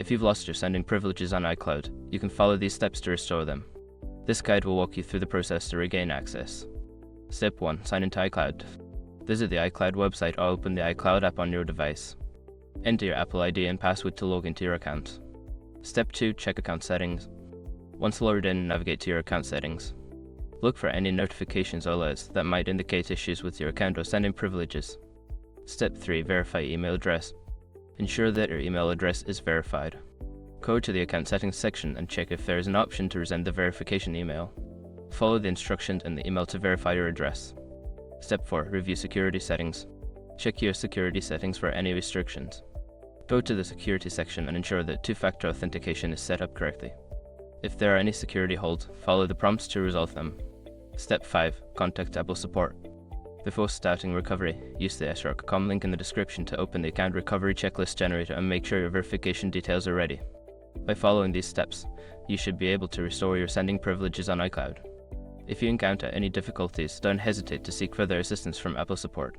If you've lost your sending privileges on iCloud, you can follow these steps to restore them. This guide will walk you through the process to regain access. Step 1. Sign into iCloud. Visit the iCloud website or open the iCloud app on your device. Enter your Apple ID and password to log into your account. Step 2. Check account settings. Once logged in, navigate to your account settings. Look for any notifications or alerts that might indicate issues with your account or sending privileges. Step 3. Verify email address. Ensure that your email address is verified. Go to the account settings section and check if there is an option to resend the verification email. Follow the instructions in the email to verify your address. Step 4. Review security settings. Check your security settings for any restrictions. Go to the security section and ensure that two-factor authentication is set up correctly. If there are any security holes, follow the prompts to resolve them. Step 5. Contact Apple support. Before starting recovery, use the srock.com link in the description to open the account recovery checklist generator and make sure your verification details are ready. By following these steps, you should be able to restore your sending privileges on iCloud. If you encounter any difficulties, don't hesitate to seek further assistance from Apple support.